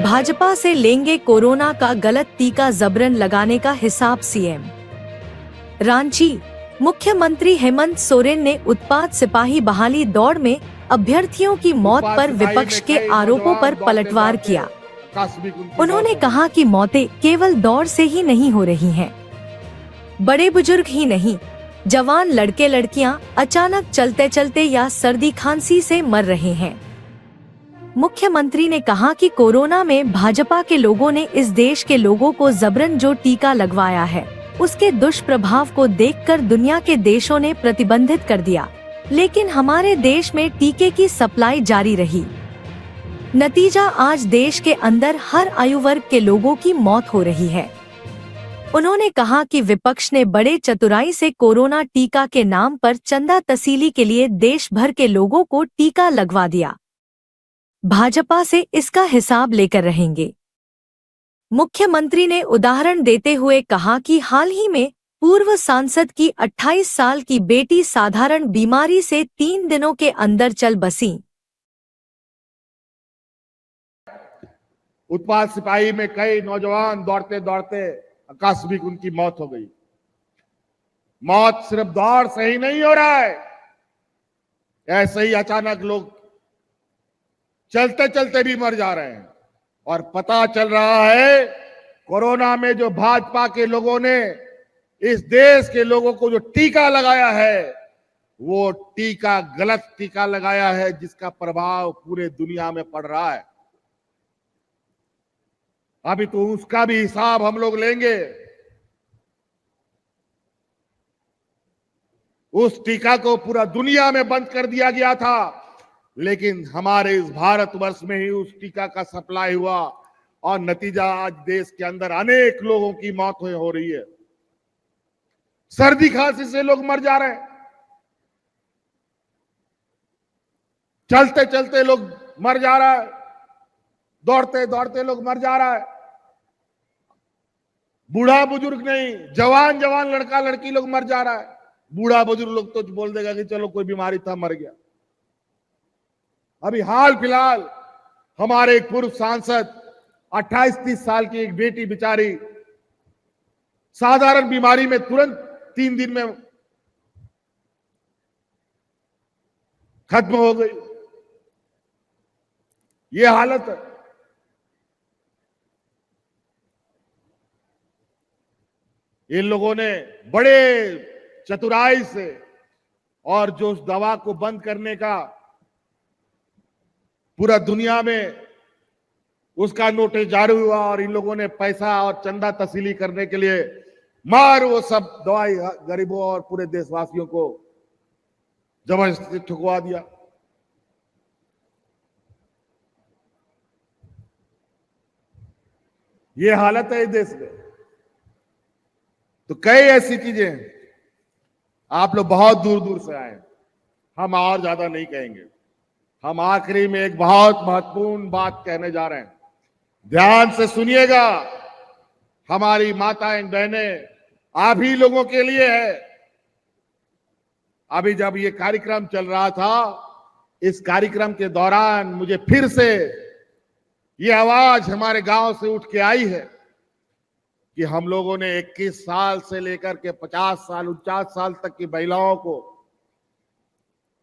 भाजपा से लेंगे कोरोना का गलत टीका जबरन लगाने का हिसाब सीएम। रांची। मुख्यमंत्री हेमंत सोरेन ने उत्पाद सिपाही बहाली दौड़ में अभ्यर्थियों की मौत पर विपक्ष के आरोपों पर पलटवार किया। उन्होंने कहा कि मौतें केवल दौड़ से ही नहीं हो रही हैं। बड़े बुजुर्ग ही नहीं, जवान लड़के लड़कियां अचानक चलते चलते या सर्दी खांसी से मर रहे हैं। मुख्यमंत्री ने कहा कि कोरोना में भाजपा के लोगों ने इस देश के लोगों को जबरन जो टीका लगवाया है, उसके दुष्प्रभाव को देखकर दुनिया के देशों ने प्रतिबंधित कर दिया, लेकिन हमारे देश में टीके की सप्लाई जारी रही। नतीजा आज देश के अंदर हर आयु वर्ग के लोगों की मौत हो रही है। उन्होंने कहा कि विपक्ष ने बड़े चतुराई से कोरोना टीका के नाम पर चंदा तसीली के लिए देश भर के लोगों को टीका लगवा दिया। भाजपा से इसका हिसाब लेकर रहेंगे। मुख्यमंत्री ने उदाहरण देते हुए कहा कि हाल ही में पूर्व सांसद की 28 साल की बेटी साधारण बीमारी से 3 दिनों के अंदर चल बसी। उत्पाद सिपाही में कई नौजवान दौड़ते दौड़ते आकस्मिक उनकी मौत हो गई। मौत सिर्फ दौड़ से ही नहीं हो रहा है, ऐसे ही अचानक लोग चलते चलते भी मर जा रहे हैं। और पता चल रहा है कोरोना में जो भाजपा के लोगों ने इस देश के लोगों को जो टीका लगाया है, वो टीका गलत टीका लगाया है, जिसका प्रभाव पूरे दुनिया में पड़ रहा है। अभी तो उसका भी हिसाब हम लोग लेंगे। उस टीका को पूरा दुनिया में बंद कर दिया गया था, लेकिन हमारे इस भारतवर्ष में ही उस टीका का सप्लाई हुआ और नतीजा आज देश के अंदर अनेक लोगों की मौत हो रही है। सर्दी खांसी से लोग मर जा रहे हैं, चलते चलते लोग मर जा रहा है, दौड़ते दौड़ते लोग मर जा रहा है। बूढ़ा बुजुर्ग नहीं, जवान जवान लड़का लड़की लोग मर जा रहा है। बूढ़ा बुजुर्ग लोग तो बोल देगा कि चलो कोई बीमारी था, मर गया। अभी हाल फिलहाल हमारे एक पूर्व सांसद 28-30 साल की एक बेटी बेचारी साधारण बीमारी में तुरंत 3 दिन में खत्म हो गई। ये हालत है। इन लोगों ने बड़े चतुराई से और जो उस दवा को बंद करने का पूरा दुनिया में उसका नोटिस जारी हुआ, और इन लोगों ने पैसा और चंदा तसीली करने के लिए वो सब दवाई गरीबों और पूरे देशवासियों को जबरदस्ती ठुकवा दिया। ये हालत है इस देश में। तो कई ऐसी चीजें हैं। आप लोग बहुत दूर दूर से आए, हम और ज्यादा नहीं कहेंगे। हम आखिरी में एक बहुत महत्वपूर्ण बात कहने जा रहे हैं, ध्यान से सुनिएगा। हमारी माताएं बहनें आप ही लोगों के लिए है। अभी जब ये कार्यक्रम चल रहा था, इस कार्यक्रम के दौरान मुझे फिर से ये आवाज हमारे गांव से उठ के आई है कि हम लोगों ने 21 साल से लेकर के 50 साल 49 साल तक की महिलाओं को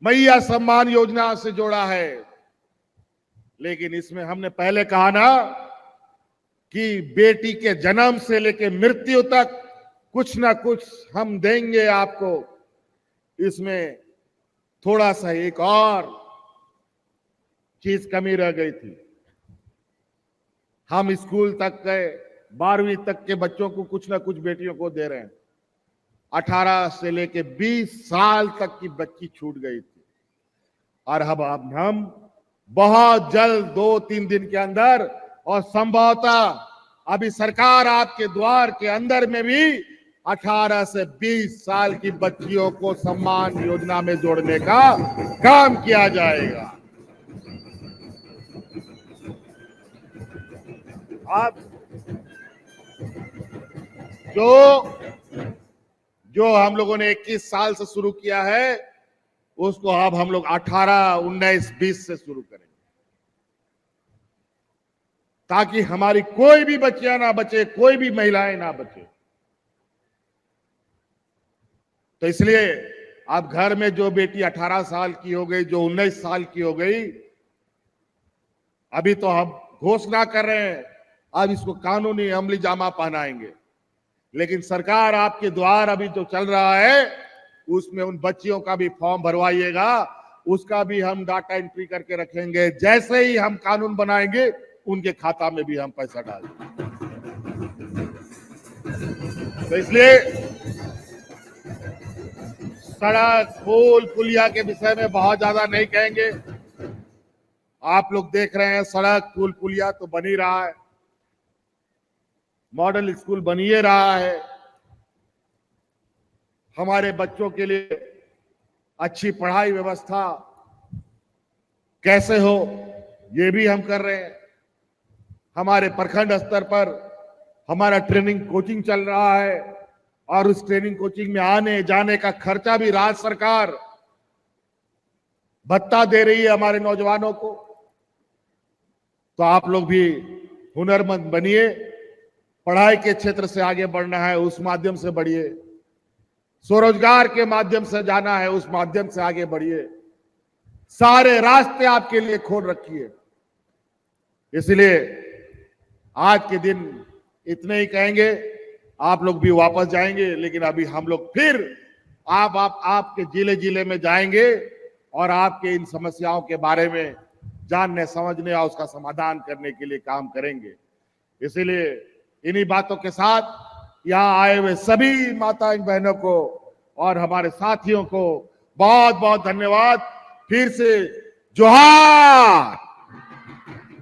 मैया सम्मान योजना से जोड़ा है। लेकिन इसमें हमने पहले कहा ना कि बेटी के जन्म से लेकर मृत्यु तक कुछ ना कुछ हम देंगे आपको। इसमें थोड़ा सा एक और चीज कमी रह गई थी। हम स्कूल तक के 12वीं तक के बच्चों को कुछ ना कुछ बेटियों को दे रहे हैं। 18 से लेके 20 साल तक की बच्ची छूट गई थी, और अब हम बहुत जल्द 2-3 दिन के अंदर, और संभवतः अभी सरकार आपके द्वार के अंदर में भी 18 से 20 साल की बच्चियों को सम्मान योजना में जोड़ने का काम किया जाएगा। आप जो हम लोगों ने 21 साल से शुरू किया है, उसको अब हम लोग 18, 19, 20 से शुरू करेंगे, ताकि हमारी कोई भी बच्चियां ना बचे, कोई भी महिलाएं ना बचे। तो इसलिए अब घर में जो बेटी 18 साल की हो गई, जो 19 साल की हो गई, अभी तो हम घोषणा कर रहे हैं, अब इसको कानूनी अमली जामा पहनाएंगे। लेकिन सरकार आपके द्वार अभी जो चल रहा है, उसमें उन बच्चियों का भी फॉर्म भरवाइएगा, उसका भी हम डाटा एंट्री करके रखेंगे। जैसे ही हम कानून बनाएंगे, उनके खाता में भी हम पैसा डालेंगे। तो इसलिए सड़क, पुल, पुलिया के विषय में बहुत ज्यादा नहीं कहेंगे। आप लोग देख रहे हैं, सड़क, पुल, पुलिया तो बन ही रहा है, मॉडल स्कूल बन ही रहा है। हमारे बच्चों के लिए अच्छी पढ़ाई व्यवस्था कैसे हो, ये भी हम कर रहे हैं। हमारे प्रखंड स्तर पर हमारा ट्रेनिंग कोचिंग चल रहा है, और उस ट्रेनिंग कोचिंग में आने जाने का खर्चा भी राज्य सरकार भत्ता दे रही है हमारे नौजवानों को। तो आप लोग भी हुनरमंद बनिए, पढ़ाई के क्षेत्र से आगे बढ़ना है, उस माध्यम से बढ़िए, स्वरोजगार के माध्यम से जाना है, उस माध्यम से आगे बढ़िए। सारे रास्ते आपके लिए खोल रखिए। इसलिए आज के दिन इतने ही कहेंगे, आप लोग भी वापस जाएंगे, लेकिन अभी हम लोग फिर आपके जिले जिले में जाएंगे और आपके इन समस्याओं के बारे में जानने, समझने और उसका समाधान करने के लिए काम करेंगे। इसीलिए इन्हीं बातों के साथ यहाँ आए हुए सभी माताएं बहनों को और हमारे साथियों को बहुत बहुत धन्यवाद। फिर से जोहार।